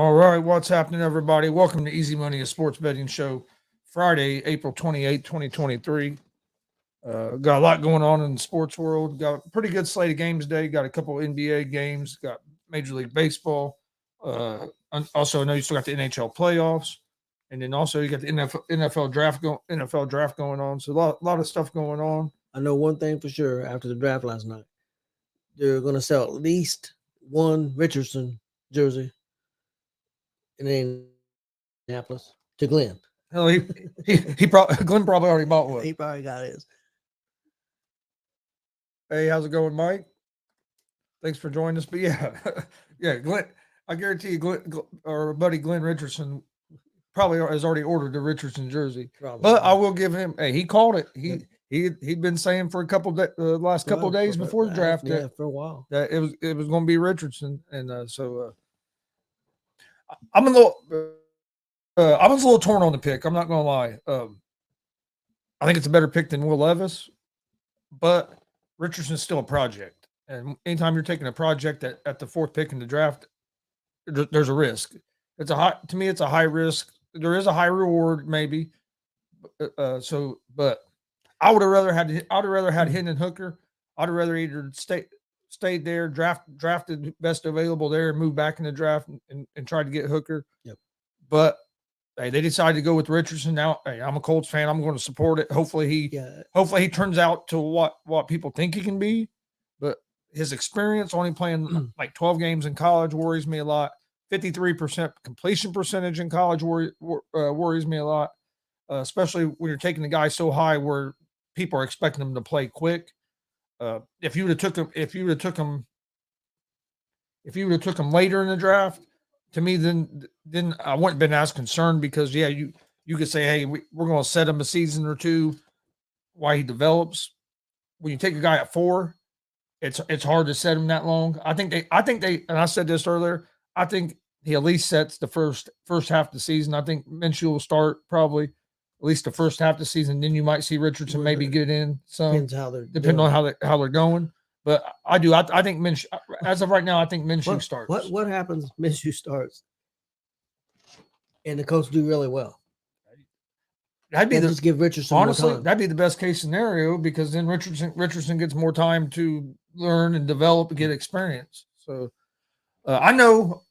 All right, what's happening, everybody? Welcome to Easy Money, a sports betting show. Friday, April 28th, 2023. Got a lot going on in the sports world. Got a pretty good slate of games today. Got a couple NBA games. Got Major League Baseball. Also, I know you still got the NHL playoffs, and then also you got the NFL draft going on. So a lot of stuff going on. I know one thing for sure after the draft last night. They're going to sell at least one Richardson jersey in Indianapolis to Glenn. Hell, he probably Glenn probably already bought one. He probably got his. Hey, how's it going, Mike? Thanks for joining us. But yeah, Glenn. I guarantee you, Glenn, our buddy Glenn Richardson probably has already ordered the Richardson jersey. Probably. But I will give him. Hey, he called it. He'd been saying for a couple last couple of days before the draft for a while that it was going to be Richardson, and so I'm a little. I was a little torn on the pick. I'm not going to lie. I think it's a better pick than Will Levis, but Richardson's still a project. And anytime you're taking a project at the fourth pick in the draft, there's a risk. It's a high risk. There is a high reward, maybe. But I would have rather had Hendon Hooker. I'd have rather either stayed there, drafted best available there, and moved back in the draft and tried to get Hooker. Yep. But hey, they decided to go with Richardson. Now, hey, I'm a Colts fan. I'm going to support it. Hopefully he turns out to what people think he can be. But his experience, only playing like 12 games in college, worries me a lot. 53% completion percentage in college worries me a lot, especially when you're taking the guy so high where people are expecting him to play quick. If you would have took him later in the draft, to me, then I wouldn't have been as concerned because you could say, hey, we're going to set him a season or two while he develops. When you take a guy at 4, it's hard to set him that long. I think they, and I said this earlier. I think he at least sets the first half of the season. I think Minshew will start probably at least the first half of the season. Then you might see Richardson maybe get in some. Depending on how they're going. But I think Minshew, as of right now, I think Minshew starts. What happens if Minshew starts and the Colts do really well? Just give Richardson honestly, more time. That'd be the best case scenario because then Richardson gets more time to learn and develop and get experience. So I know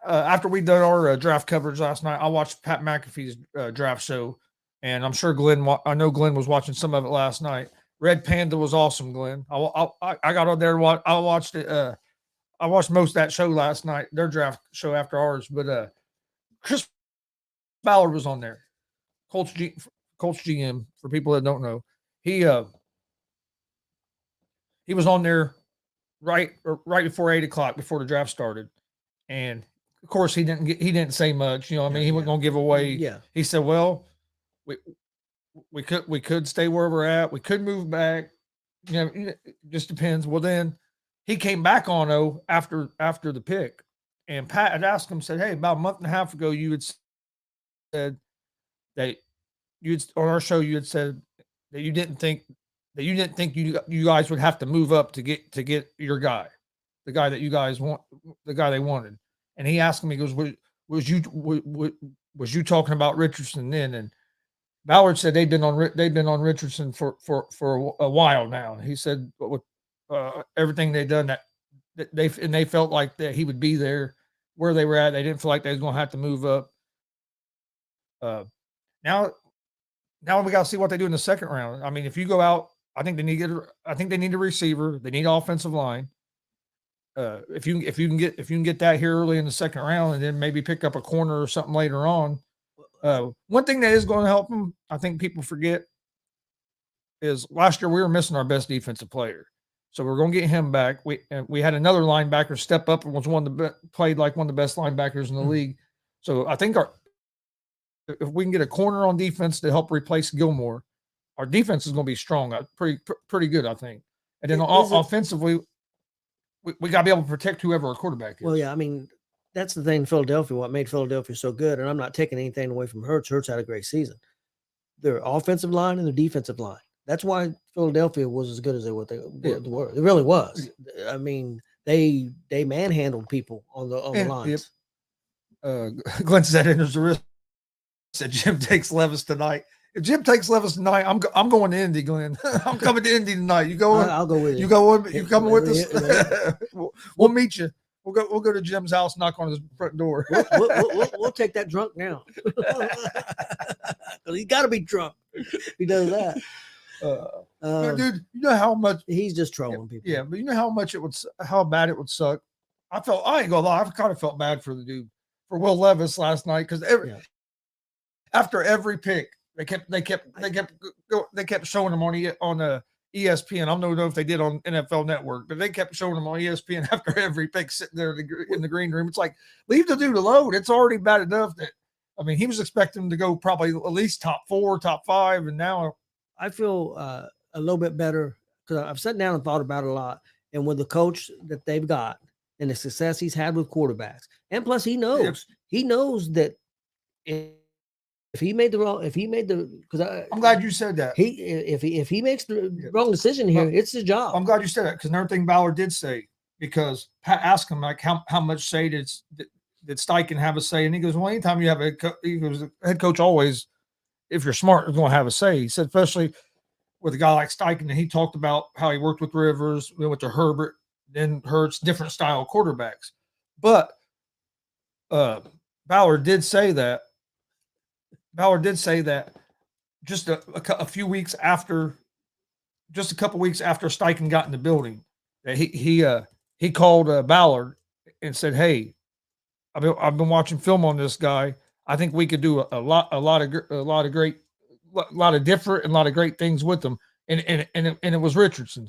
after we did our draft coverage last night, I watched Pat McAfee's draft show, and I'm sure I know Glenn was watching some of it last night. Red Panda was awesome, Glenn. I got on there and I watched it. I watched most of that show last night, their draft show after ours. But Chris Ballard was on there, Colts GM. For people that don't know, he was on there right before 8:00 before the draft started, and of course he didn't say much. You know, he wasn't going to give away. Yeah, he said, "Well, we could stay where we're at. We could move back. You know, it just depends." Well, then he came back on after the pick, and Pat had asked him, said, "Hey, about a month and a half ago, you had said that on our show you had said that you didn't think you guys would have to move up to get your guy, the guy that you guys want, the guy they wanted." And he asked him, he goes, "Was you talking about Richardson then?" And Ballard said they've been on Richardson for a while now. He said with everything they've done that they felt like that he would be there where they were at. They didn't feel like they was going to have to move up. Now we got to see what they do in the second round. I mean, if you go out, I think they need a receiver. They need offensive line. If you can get that here early in the second round, and then maybe pick up a corner or something later on. One thing that is going to help them, I think people forget, is last year we were missing our best defensive player, so we're going to get him back. We had another linebacker step up and was played like one of the best linebackers in the league. So I think if we can get a corner on defense to help replace Gilmore, our defense is going to be strong, pretty good, I think. And then offensively, we got to be able to protect whoever our quarterback is. Well, yeah, that's the thing in Philadelphia, what made Philadelphia so good, and I'm not taking anything away from Hurts. Hurts had a great season. Their offensive line and their defensive line. That's why Philadelphia was as good as they were. It really was. They manhandled people on the lines. Glenn said enters the risk. Said Jim takes Levis tonight. If Jim takes Levis tonight, I'm going to Indy, Glenn. I'm coming to Indy tonight. You going? I'll go with you. You going? You coming with us? Yeah. We'll meet you. We'll go to Jim's house, knock on his front door. We'll take that drunk now. He's got to be drunk. He does that. Dude, you know how much he's just trolling people. Yeah, but you know how bad it would suck. I ain't gonna lie, I kind of felt bad for the dude, for Will Levis last night, because after every pick, they kept showing him on ESPN. I don't know if they did on NFL Network, but they kept showing him on ESPN after every pick, sitting there in the green room. It's like, leave the dude alone. It's already bad enough that, I mean, he was expecting to go probably at least top 4, top 5, and now I feel a little bit better because I've sat down and thought about it a lot. And with the coach that they've got and the success he's had with quarterbacks, and plus he knows that if he made the because I'm glad you said that. If he makes the wrong decision here, it's his job. I'm glad you said that, because another thing Ballard did say, because Pat asked him like how much say did Steichen have a say, and he goes, well, anytime you have a head coach always, if you're smart, is going to have a say. He said, especially with a guy like Steichen, and he talked about how he worked with Rivers, we went to Herbert, then Hurts, different style quarterbacks. But Ballard did say that just a few weeks after, just a couple weeks after Steichen got in the building, that he called Ballard and said, "Hey, I've been watching film on this guy. I think we could do a lot of different and a lot of great things with him." And it was Richardson.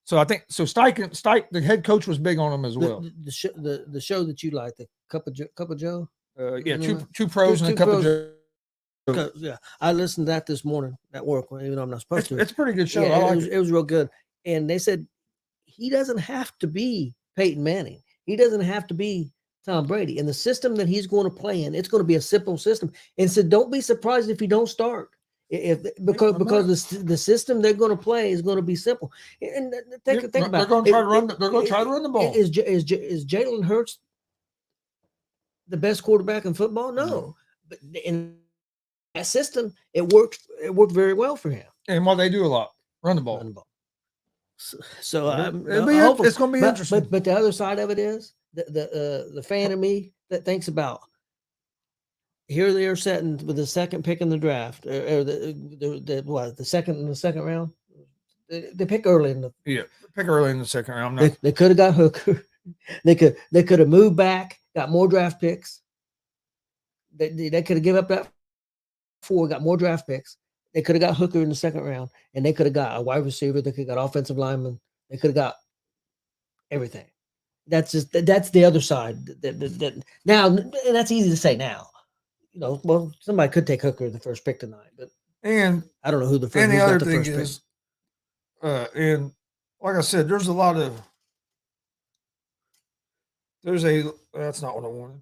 So I think Steichen, the head coach, was big on him as well. The show that you like, the Cup of Joe. Two pros and a cup of Joe. Yeah, I listened to that this morning at work, even though I'm not supposed to. It's a pretty good show. Yeah, it was real good. And they said he doesn't have to be Peyton Manning. He doesn't have to be Tom Brady. And the system that he's going to play in, it's going to be a simple system. And so don't be surprised if he don't start. Because the system they're going to play is going to be simple. And think about it. They're going to try to run the ball. Is Jalen Hurts the best quarterback in football? No. But in that system, it worked very well for him. And what they do a lot, run the ball. So it's going to be interesting. But the other side of it is the fan of me that thinks about, here they are sitting with the second pick in the draft, or the second round. They pick early in the second round. They could have got Hooker. They could have moved back, got more draft picks. They could have given up that 4, got more draft picks. They could have got Hooker in the second round, and they could have got a wide receiver. They could have got offensive lineman. They could have got everything. That's the other side. That now, and that's easy to say now. Well, somebody could take Hooker the first pick tonight, but I don't know who the first. And the other thing is, and like I said, that's not what I wanted.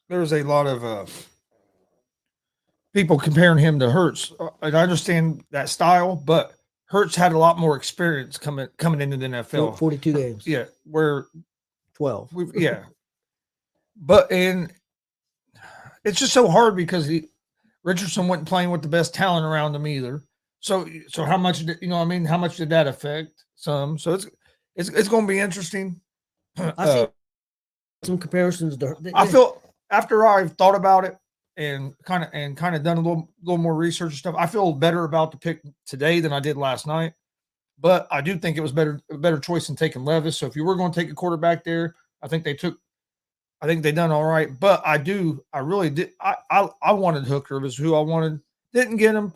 There's a lot of people comparing him to Hurts. And I understand that style, but Hurts had a lot more experience coming into the NFL. 42 games. Yeah, where 12. But it's just so hard because Richardson wasn't playing with the best talent around him either. So how much how much did that affect some? So it's going to be interesting. I see some comparisons. I feel, after I've thought about it and kind of done a little more research and stuff, I feel better about the pick today than I did last night. But I do think it was a better choice than taking Levis. So if you were going to take a quarterback there, I think they done all right. But I really did. I wanted Hooker, was who I wanted. Didn't get him.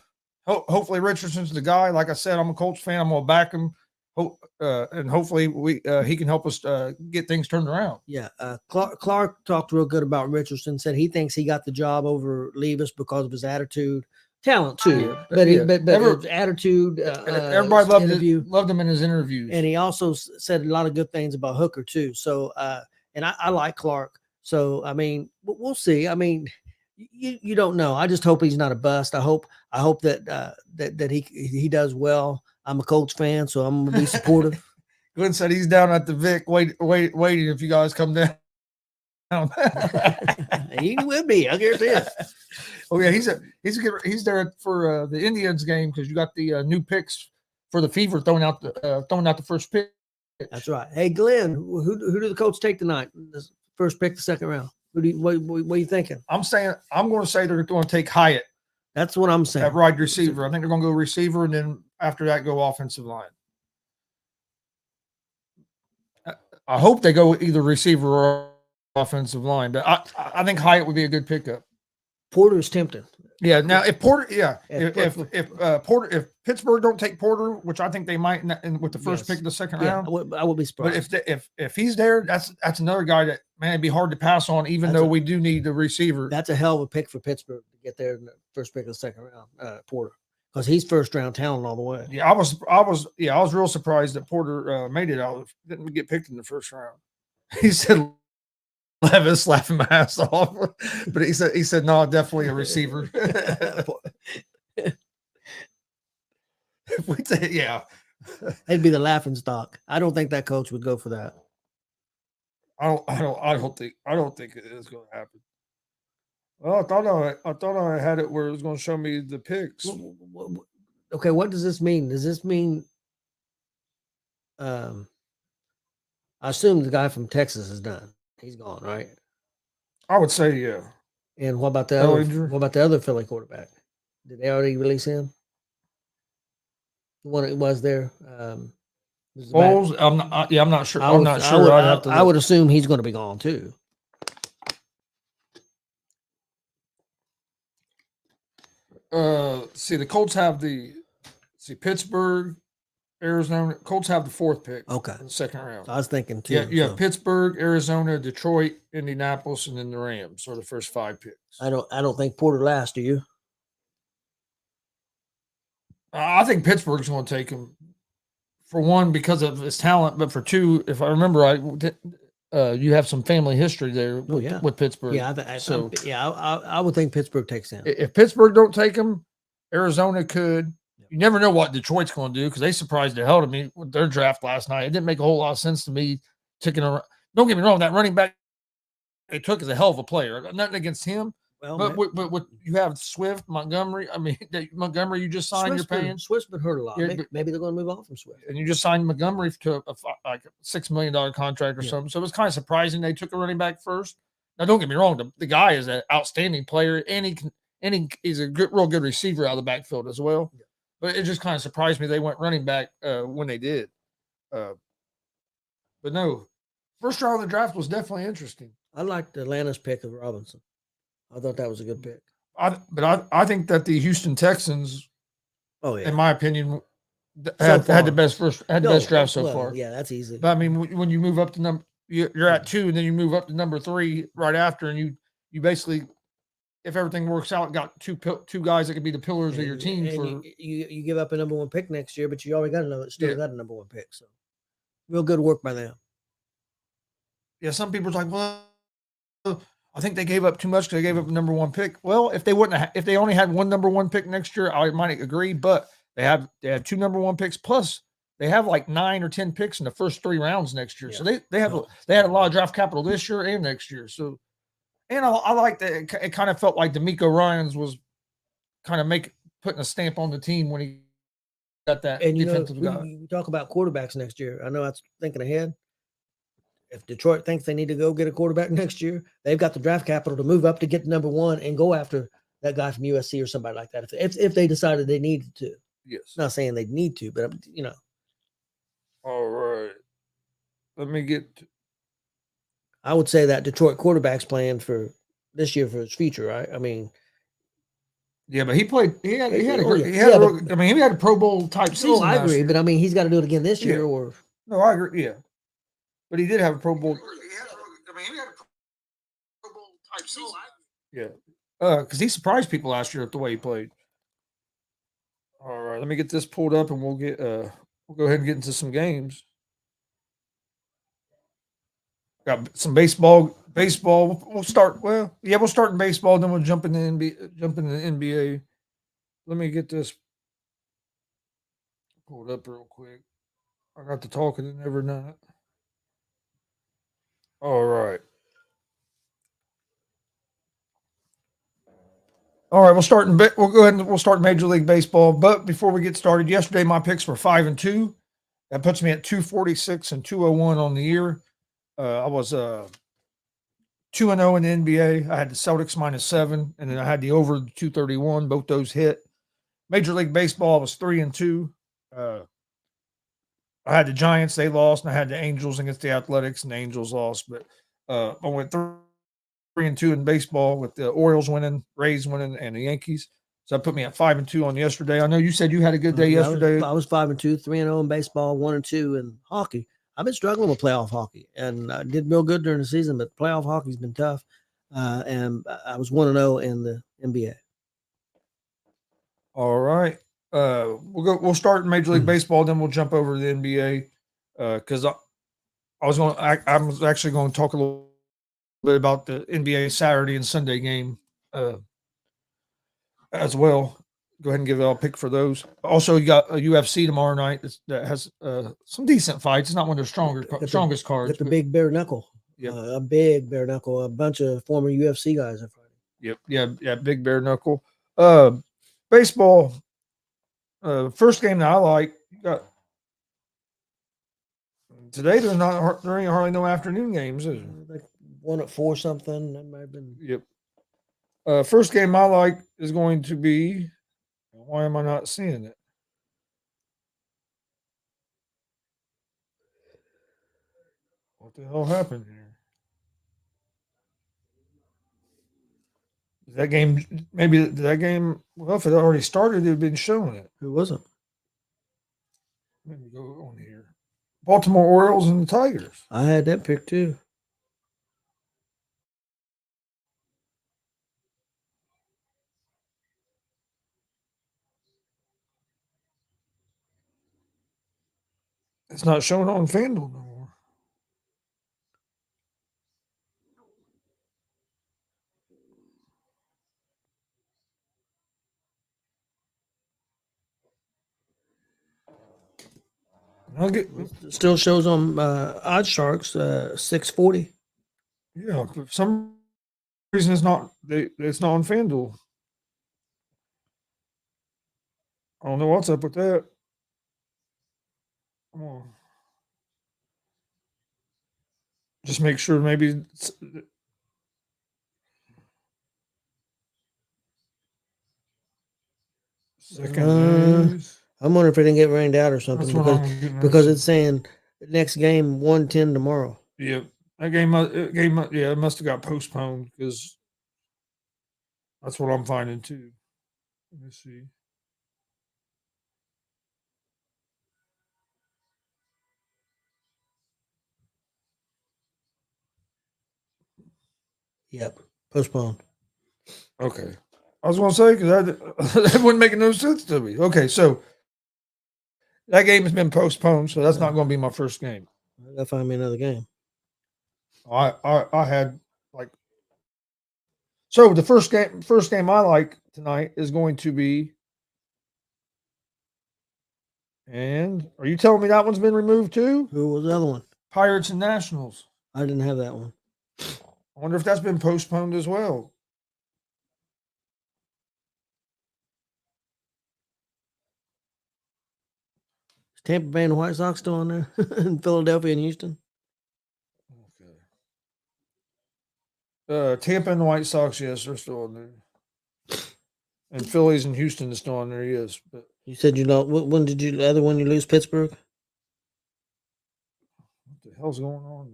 Hopefully Richardson's the guy. Like I said, I'm a Colts fan. I'm going to back him. And hopefully he can help us get things turned around. Yeah. Clark talked real good about Richardson, said he thinks he got the job over Levis because of his attitude. Talent too, but his attitude. Everybody loved him in his interviews, and he also said a lot of good things about Hooker too. So, and I like Clark. So, I mean, we'll see. I mean, you don't know. I just hope he's not a bust. I hope that he does well. I'm a Colts fan, so I'm gonna be supportive. Glenn said he's down at the Vic, waiting if you guys come down. He will be. I guarantee it. Oh yeah, he's there for the Indians game because you got the new picks for the Fever throwing out the first pick. That's right. Hey, Glenn, who do the Colts take tonight? The first pick, the second round. What are you thinking? I'm going to say they're going to take Hyatt. That's what I'm saying. At wide receiver. I think they're going to go receiver, and then after that, go offensive line. I hope they go either receiver or offensive line, but I think Hyatt would be a good pickup. Porter's tempting. Yeah. Now, if Porter, if Pittsburgh don't take Porter, which I think they might, with the first pick of the second round, I would be surprised. But if he's there, that's another guy that it'd be hard to pass on. Even though we do need the receiver, that's a hell of a pick for Pittsburgh to get there in the first pick of the second round. Porter, because he's first round talent all the way. Yeah, I was real surprised that Porter made it out. Didn't get picked in the first round. He said Levis laughing my ass off, but he said no, definitely a receiver. If we take, yeah, it'd be the laughing stock. I don't think that coach would go for that. I don't think it is going to happen. Well, I thought I had it where it was going to show me the picks. Okay, what does this mean? Does this mean? I assume the guy from Texas is done. He's gone, right? I would say yeah. And what about the other Philly quarterback? Did they already release him? The one that was there. Foles, I'm not sure. I'm not sure. I would assume he's going to be gone too. See, the Colts have Pittsburgh, Arizona. Colts have the fourth pick. Okay, in the second round. I was thinking too. Yeah, you have Pittsburgh, Arizona, Detroit, Indianapolis, and then the Rams are the first 5 picks. I don't think Porter lasts. Do you? I think Pittsburgh's going to take him. For one, because of his talent, but for two, if I remember right, you have some family history there with Pittsburgh. Yeah, I would think Pittsburgh takes him. If Pittsburgh don't take him, Arizona could. You never know what Detroit's going to do because they surprised the hell out of me with their draft last night. It didn't make a whole lot of sense to me. Don't get me wrong, that running back they took is a hell of a player. Nothing against him. Well, but you have Swift, Montgomery. I mean, Montgomery, you just signed. You're paying. Swift's been hurt a lot. Yeah, maybe they're going to move on from Swift. And you just signed Montgomery to like a $6 million contract or something. So it was kind of surprising they took a running back first. Now, don't get me wrong. The guy is an outstanding player, and he's a real good receiver out of the backfield as well. Yeah. But it just kind of surprised me they went running back when they did. But no, first round of the draft was definitely interesting. I liked Atlanta's pick of Robinson. I thought that was a good pick. I think that the Houston Texans, in my opinion, had the best draft so far. Yeah, that's easy. But I mean, when you move up to you're at 2, and then you move up to number 3 right after, and you basically, if everything works out, got two guys that could be the pillars of your team. You give up a number 1 pick next year, but you already got got a number 1 pick. So, real good work by them. Yeah, some people's like, well, I think they gave up too much because they gave up a number 1 pick. Well, if they only had one number 1 pick next year, I might agree. But they have 2 number 1 picks, plus they have like 9 or 10 picks in the first 3 rounds next year. Yeah. So they had a lot of draft capital this year and next year. So, and I like that it kind of felt like D'Amico Ryans was kind of putting a stamp on the team when he got that defensive guy. We talk about quarterbacks next year. I know that's thinking ahead. If Detroit thinks they need to go get a quarterback next year, they've got the draft capital to move up to get number 1 and go after that guy from USC or somebody like that. If they decided they needed to. Yes. Not saying they need to, but All right. Let me get. I would say that Detroit quarterback's playing for this year for his future, right? I mean. Yeah, but he played. He had a Pro Bowl type season. No, I agree, but I mean, he's got to do it again this year, or. No, I agree. Yeah. But he did have a Pro Bowl. He had a Pro Bowl type season. Yeah. Because he surprised people last year with the way he played. All right, let me get this pulled up, and we'll go ahead and get into some games. Got some baseball. We'll start. Well, yeah, we'll start in baseball, then we'll jump into the NBA. Let me get this pulled up real quick. I got to talking every night. All right. All right, we'll go ahead and we'll start Major League Baseball. But before we get started, yesterday my picks were 5-2. That puts me at 246 and 201 on the year. I was 2-0 in the NBA. I had the Celtics -7, and then I had the over 231. Both those hit. Major League Baseball I was 3-2. I had the Giants, they lost, and I had the Angels against the Athletics, and the Angels lost. But I went 3-2 in baseball with the Orioles winning, Rays winning, and the Yankees. So that put me at 5-2 on yesterday. I know you said you had a good day yesterday. I was 5-2, 3-0 in baseball, 1-2 in hockey. I've been struggling with playoff hockey, and I did real good during the season, but playoff hockey's been tough. And I was 1-0 in the NBA. All right. We'll start in Major League Baseball, then we'll jump over to the NBA. Because I was actually going to talk a little bit about the NBA Saturday and Sunday game as well. Go ahead and give it a pick for those. Also, you got a UFC tomorrow night that has some decent fights. It's not one of their strongest cards. Got the big bare knuckle. Yep. A big bare knuckle. A bunch of former UFC guys are fighting. Yep. Yeah. Big bare knuckle. Baseball. First game that I like. You got today. There ain't hardly no afternoon games. Is there? Like 1 at 4 something. That might have been. Yep. First game I like is going to be. Why am I not seeing it? What the hell happened here? That game, maybe that game. Well, if it already started, it'd been showing it. Who was it? Let me go on here. Baltimore Orioles and the Tigers. I had that pick too. It's not showing on FanDuel no more. It still shows on Odd Sharks 640. Yeah, for some reason it's not. It's not on FanDuel. I don't know what's up with that. Come on. Just make sure maybe second days. I'm wondering if it didn't get rained out or something because it's saying next game 1:10 tomorrow. Yep, that game. Yeah, it must have got postponed because that's what I'm finding too. Let me see. Yep, postponed. Okay, I was going to say because that wouldn't make no sense to me. Okay, so that game has been postponed, so that's not going to be my first game. I gotta find me another game. I had like so the first game I like tonight is going to be. And are you telling me that one's been removed too? Who was the other one? Pirates and Nationals. I didn't have that one. I wonder if that's been postponed as well. Is Tampa Bay and the White Sox still on there? In Philadelphia and Houston? Okay. Tampa and the White Sox, yes, they're still on there. And Phillies and Houston is still on there, yes. But you said you know when did you the other one you lose Pittsburgh? what the hell's going on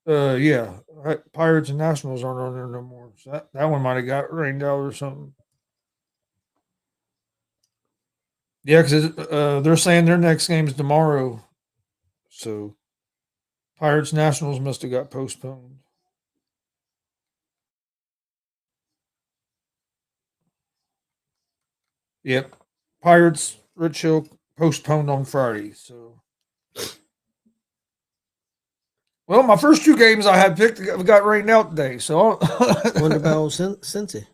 there? Yeah, right. Pirates and Nationals aren't on there no more. So that one might have got rained out or something. Yeah, because they're saying their next game is tomorrow. So Pirates Nationals must have got postponed. Yep. Pirates, Rich Hill postponed on Friday. So, well, my first two games I had picked got rained out today. So, Wonder about old Cincy.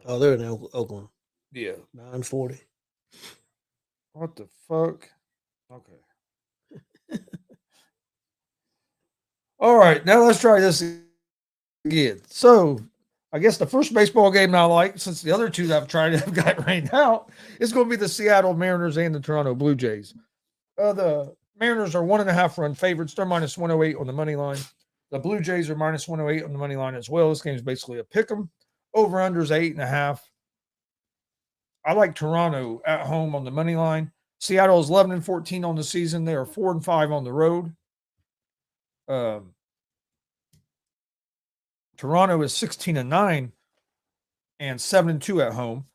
Oh, they're in Oakland. Yeah. 940. What the fuck? Okay. All right, now let's try this again. So, I guess the first baseball game I like, since the other two that I've tried have got rained out, is going to be the Seattle Mariners and the Toronto Blue Jays. The Mariners are 1.5 run favorites. They're minus 108 on the money line. The Blue Jays are minus 108 on the money line as well. This game is basically a pick 'em. Over under is 8.5. I like Toronto at home on the money line. Seattle is 11-14 on the season. They are 4-5 on the road. Toronto is 16-9 and 7-2 at home.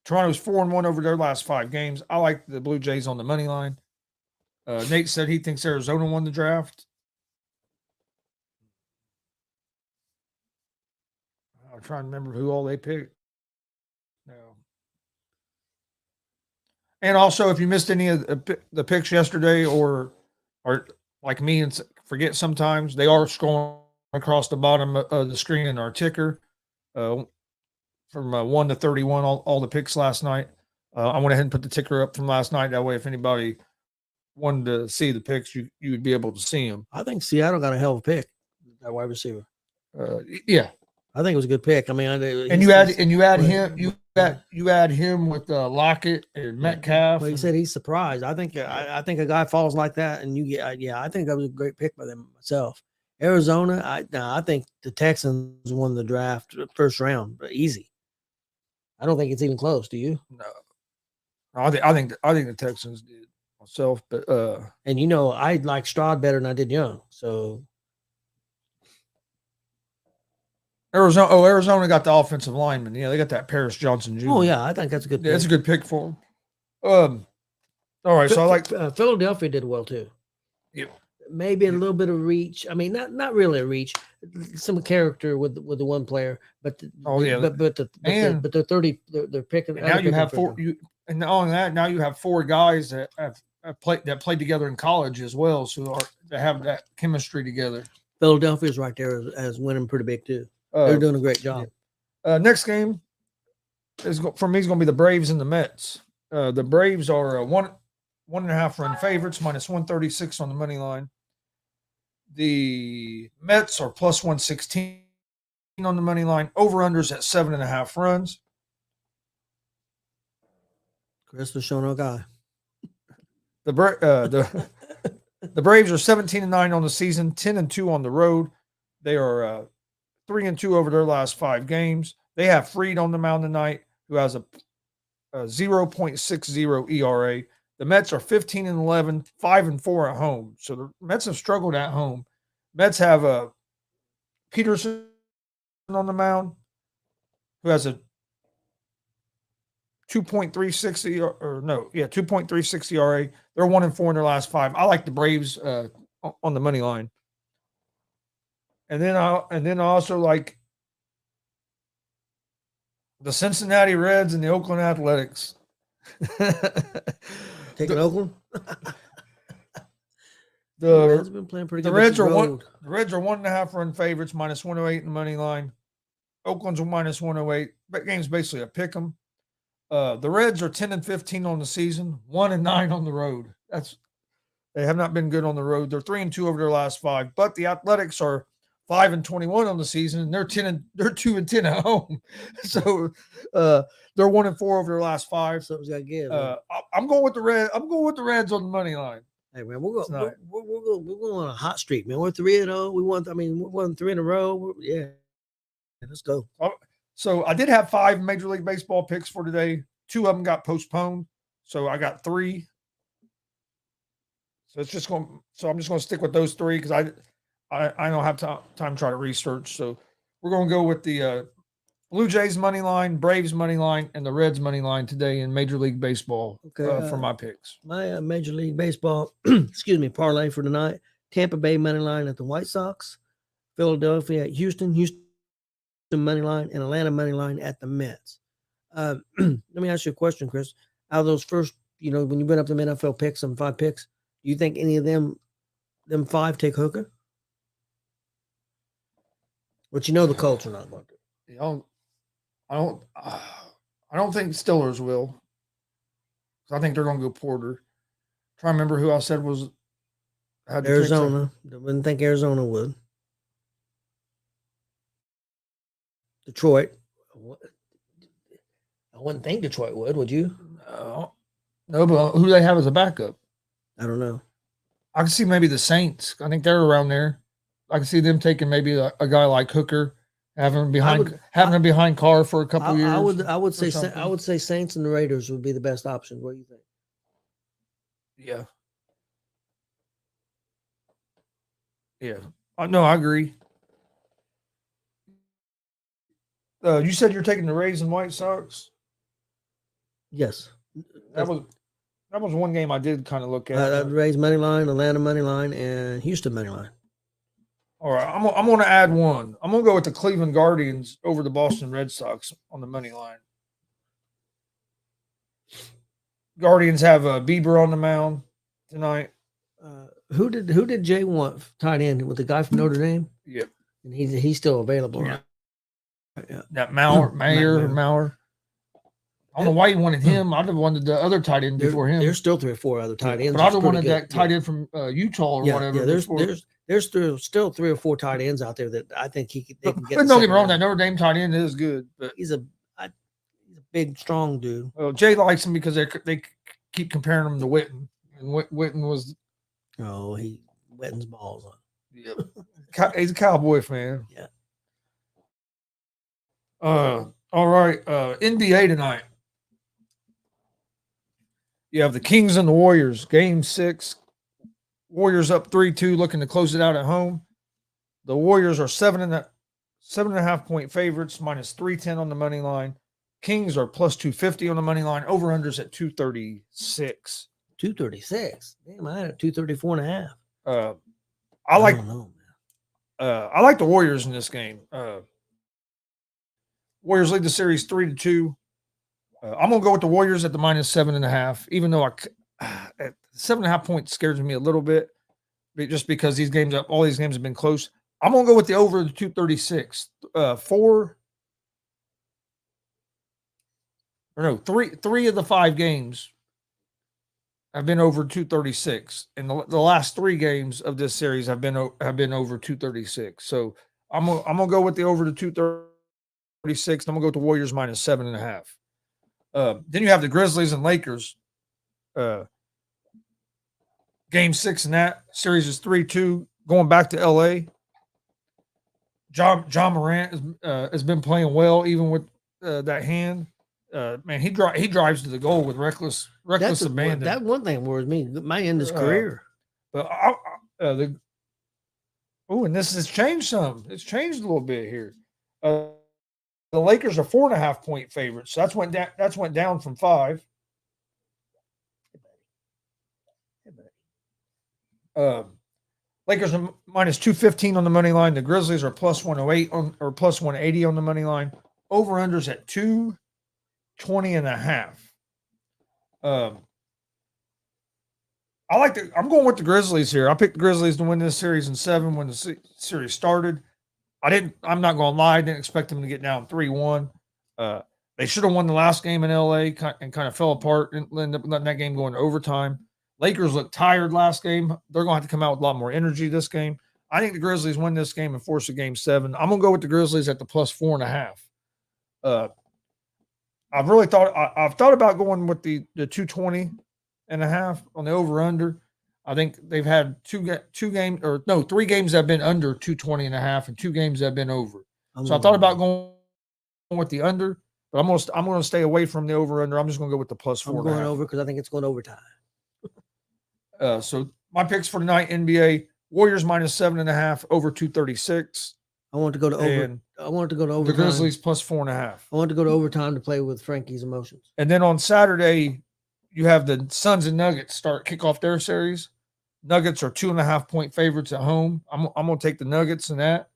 Toronto's 4-1 over their last 5 games. I like the Blue Jays on the money line. Nate said he thinks Arizona won the draft. I'm trying to remember who all they picked. No. And also, if you missed any of the picks yesterday, or like me and forget sometimes, they are scrolling across the bottom of the screen in our ticker from 1 to 31, all the picks last night. I went ahead and put the ticker up from last night. That way, if anybody wanted to see the picks, you would be able to see them. I think Seattle got a hell of a pick, that wide receiver. Yeah, I think it was a good pick. I mean, and you add him with Lockett and Metcalf. Well, he said he's surprised. I think a guy falls like that, and you get I think that was a great pick by them myself. Arizona, I think the Texans won the draft first round, but easy. I don't think it's even close. Do you? No, I think the Texans did myself, but and I like Stroud better than I did Young, so. Arizona got the offensive lineman. Yeah, they got that Paris Johnson Jr. Oh yeah, I think that's a good pick. Yeah, that's a good pick for him. All right, so I like Philadelphia did well too. Yeah. Maybe a little bit of reach. I mean, not really a reach. Some character with the one player, but they're 30. They're picking. And now you have four. And not only that, now you have 4 guys that have played together in college as well, so they have that chemistry together. Philadelphia's right there as winning pretty big too. They're doing a great job. Next game for me is going to be the Braves and the Mets. The Braves are 1.5 run favorites, minus 136 on the money line. The Mets are plus 116 on the money line. Over-unders at 7.5 runs. Chris the Shono guy. The Braves are 17-9 on the season, 10-2 on the road. They are 3-2 over their last 5 games. They have Fried on the mound tonight, who has a 0.60 ERA. The Mets are 15-11, 5-4 at home. So the Mets have struggled at home. Mets have Peterson on the mound, who has a 2.36 ERA. They're 1-4 in their last 5. I like the Braves on the money line. And then I also like the Cincinnati Reds and the Oakland Athletics. Taking Oakland. The Reds have been playing pretty good. The Reds are 1.5 run favorites, minus 108 in the money line. Oakland's minus 108. That game's basically a pick 'em. The Reds are 10-15 on the season, 1-9 on the road. They have not been good on the road. They're 3-2 over their last 5, but the Athletics are 5-21 on the season, and they're 2-10 at home. So they're 1-4 over their last 5. Something's got to give. I'm going with the Reds. I'm going with the Reds on the money line. Hey man, we're going on a hot streak, man. We're 3-0. We won 3 in a row. Yeah, let's go. So I did have 5 Major League Baseball picks for today. 2 of them got postponed, so I got 3. So I'm just going to stick with those 3 because I don't have time to try to research. So we're going to go with the Blue Jays money line, Braves money line, and the Reds money line today in Major League Baseball for my picks. My Major League Baseball, parlay for tonight: Tampa Bay money line at the White Sox, Philadelphia at Houston money line, and Atlanta money line at the Mets. Let me ask you a question, Chris. Out of those first, when you went up to NFL picks, some 5 picks, do you think any of them 5 take Hooker? But the Colts are not going to. I don't think Steelers will. I think they're going to go Porter. Trying to remember who I said was had the picks. Arizona. I wouldn't think Arizona would. Detroit. I wouldn't think Detroit would you? No, but who they have as a backup? I don't know. I can see maybe the Saints. I think they're around there. I can see them taking maybe a guy like Hooker, having him behind Carr for a couple years. I would say Saints and the Raiders would be the best option. What do you think? Yeah. Yeah. No, I agree. You said you're taking the Rays and White Sox? Yes. That was one game I did kind of look at. Rays money line, Atlanta money line, and Houston money line. All right, I'm going to add one. I'm going to go with the Cleveland Guardians over the Boston Red Sox on the money line. Guardians have Bieber on the mound tonight. Who did Jay want tied in with the guy from Notre Dame? Yep, and he's still available. Yeah. That Maurer. I don't know why you wanted him. I'd have wanted the other tight end before him. There's still 3 or 4 other tight ends. But I'd have wanted that tight end from Utah or whatever. Yeah, there's still 3 or 4 tight ends out there that I think they can get. But don't get me wrong, that Notre Dame tight end is good. But he's a big, strong dude. Well, Jay likes him because they keep comparing him to Witten, and Witten was. Oh, Wetten's balls on. Yep. He's a Cowboy fan. Yeah. All right. NBA tonight. You have the Kings and the Warriors. Game 6. Warriors up 3-2, looking to close it out at home. The Warriors are 7.5 point favorites, minus 310 on the money line. Kings are plus 250 on the money line. Over unders at 236. 236. Damn, I had it 234.5. I like. don't know, I like the Warriors in this game. Warriors lead the series 3-2. I'm gonna go with the Warriors at the minus 7.5, even though at 7.5 points scares me a little bit, just because all these games have been close. I'm gonna go with the over the 236. Three of the 5 games have been over 236, and the last 3 games of this series have been over 236. So I'm gonna go with the over the 236. I'm gonna go with the Warriors minus 7.5. Then you have the Grizzlies and Lakers. Game 6 in that series is 3-2. Going back to LA. John Morant has been playing well, even with that hand. Man, he drives to the goal with reckless abandon. That one thing worries me. My end his career. But and this has changed some. It's changed a little bit here. The Lakers are 4.5 point favorites. So that's went down from 5. Lakers are minus 215 on the money line. The Grizzlies are plus 108 or plus 180 on the money line. Over unders at 220.5. I'm going with the Grizzlies here. I picked the Grizzlies to win this series in 7 when the series started. I'm not going to lie. I didn't expect them to get down 3-1. They should have won the last game in LA and kind of fell apart and ended up letting that game go into overtime. Lakers looked tired last game. They're going to have to come out with a lot more energy this game. I think the Grizzlies win this game and force a game 7. I'm going to go with the Grizzlies at the plus 4.5. I've thought about going with the 220.5 on the over-under. I think they've had 3 games that have been under 220.5 and 2 games that have been over. So I thought about going with the under, but I'm going to stay away from the over-under. I'm just going to go with the plus 4.5. I'm going over because I think it's going overtime. So my picks for tonight: NBA Warriors minus 7.5, over 236. I want to go to over. I want to go to overtime. The Grizzlies plus 4.5. I want to go to overtime to play with Frankie's emotions. And then on Saturday, you have the Suns and Nuggets kick off their series. Nuggets are 2.5 point favorites at home. I'm going to take the Nuggets in that.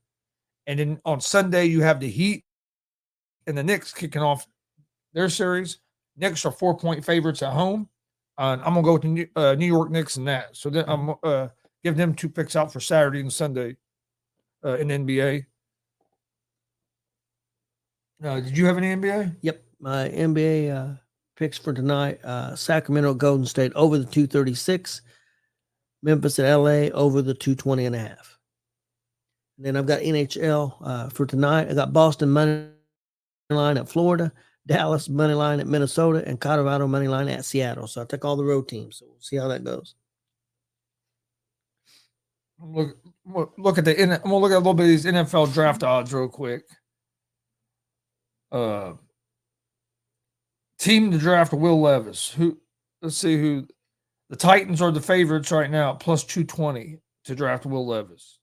And then on Sunday, you have the Heat and the Knicks kicking off their series. Knicks are 4 point favorites at home. I'm going to go with the New York Knicks in that. So then I'm give them 2 picks out for Saturday and Sunday in NBA. Did you have any NBA? Yep. My NBA picks for tonight: Sacramento, Golden State over the 236. Memphis and LA over the 220.5. And then I've got NHL for tonight. I got Boston money line at Florida, Dallas money line at Minnesota, and Colorado money line at Seattle. So I took all the road teams. So we'll see how that goes. Look at the. I'm gonna look at a little bit of these NFL draft odds real quick. Team to draft Will Levis. Let's see who. The Titans are the favorites right now at plus 220 to draft Will Levis.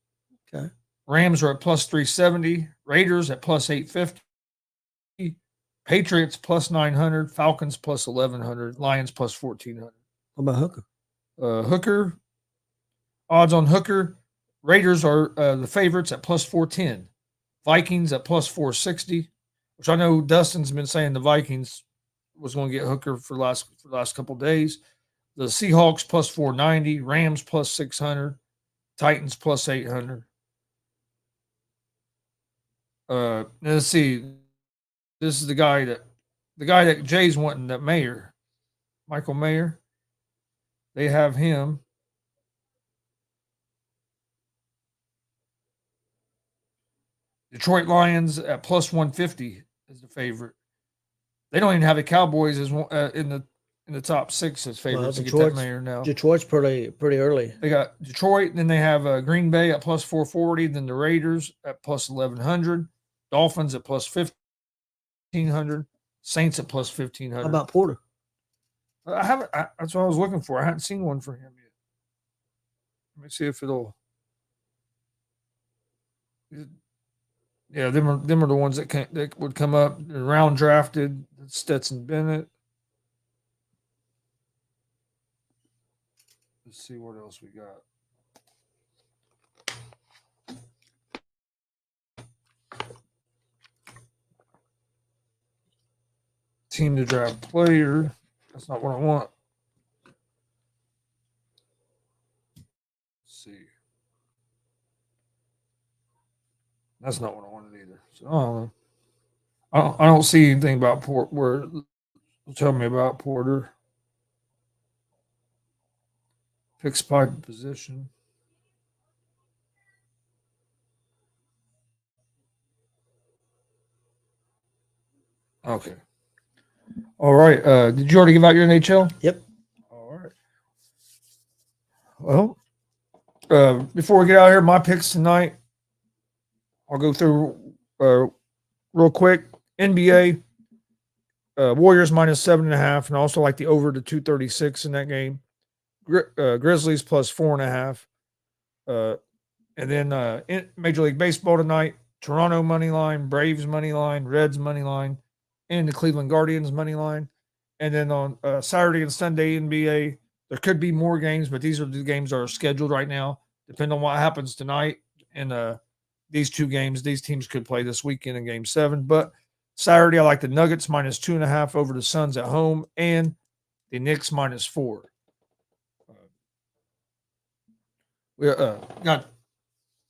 Okay. Rams are at plus 370. Raiders at plus 850. Patriots plus 900. Falcons plus 1100. Lions plus 1400. What about Hooker? Hooker. Odds on Hooker. Raiders are the favorites at plus 410. Vikings at plus 460, which I know Dustin's been saying the Vikings was going to get Hooker for the last couple of days. The Seahawks plus 490, Rams plus 600, Titans plus 800. Let's see. This is the guy that Jay's wanting, that Mayer, Michael Mayer. They have him. Detroit Lions at plus 150 is the favorite. They don't even have the Cowboys as in the top 6 as favorites to get that Mayor now. Detroit's pretty early. They got Detroit, and then they have Green Bay at plus 440, then the Raiders at plus 1100, Dolphins at plus 1500, Saints at plus 1500. How about Porter? That's what I was looking for. I hadn't seen one for him yet. Let me see if it'll. Yeah, them are the ones that would come up. Round drafted, Stetson Bennett. Let's see what else we got. Team to draft player. That's not what I want. Let's see. That's not what I wanted either. So I don't know. I don't see anything about Porter. Tell me about Porter. Fixed pipe position. Okay. All right. Did you already give out your NHL? Yep. All right. Well, before we get out of here, my picks tonight. I'll go through real quick. NBA, Warriors minus 7.5, and I also like the over to 236 in that game. Grizzlies plus 4.5. And then in Major League Baseball tonight, Toronto money line, Braves money line, Reds money line, and the Cleveland Guardians money line. And then on Saturday and Sunday NBA, there could be more games, but these are the games that are scheduled right now. Depending on what happens tonight and these two games, these teams could play this weekend in Game 7. But Saturday, I like the Nuggets minus 2.5 over the Suns at home, and the Knicks minus 4. We got a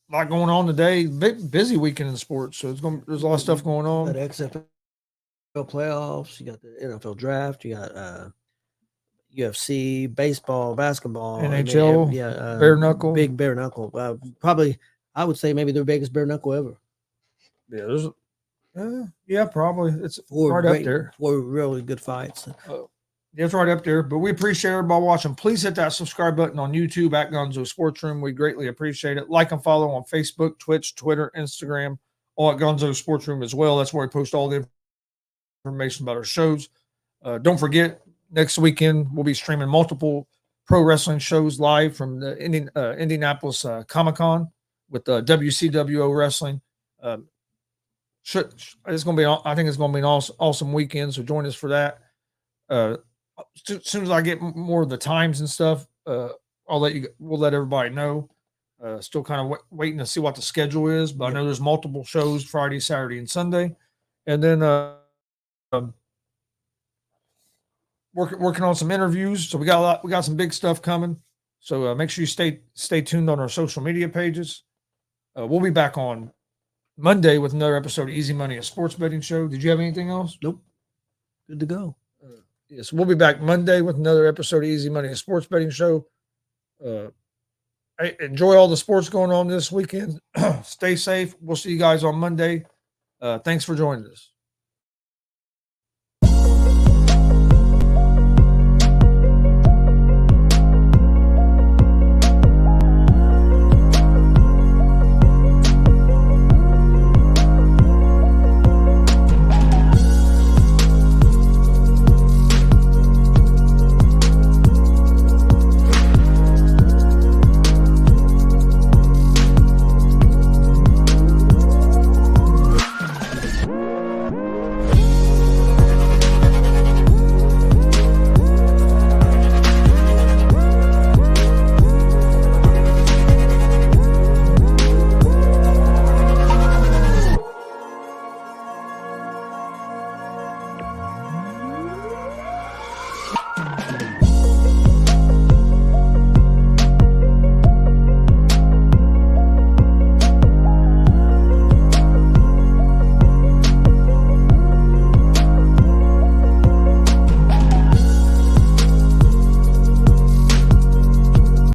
lot going on today. Big busy weekend in sports, so there's a lot of stuff going on. Got XFL playoffs. You got the NFL draft. You got UFC, baseball, basketball, NHL, bare knuckle, big bare knuckle. Probably, I would say maybe their biggest bare knuckle ever. Yeah, there's probably it's right up there. 4 really good fights. Yeah, it's right up there. But we appreciate everybody watching. Please hit that subscribe button on YouTube at Gonzo Sports Room. We greatly appreciate it. Like and follow on Facebook, Twitch, Twitter, Instagram, all at Gonzo Sports Room as well. That's where we post all the information about our shows. Don't forget, next weekend we'll be streaming multiple pro wrestling shows live from the Indianapolis Comic-Con with WCWO Wrestling. It's going to be. I think it's going to be an awesome weekend. So join us for that. As soon as I get more of the times and stuff, we'll let everybody know. Still kind of waiting to see what the schedule is, but I know there's multiple shows Friday, Saturday, and Sunday, and then working on some interviews. So we got some big stuff coming. So make sure you stay tuned on our social media pages. We'll be back on Monday with another episode of Easy Money, a sports betting show. Did you have anything else? Nope. Good to go. Yes, we'll be back Monday with another episode of Easy Money, a sports betting show. Enjoy all the sports going on this weekend. Stay safe. We'll see you guys on Monday. Thanks for joining us.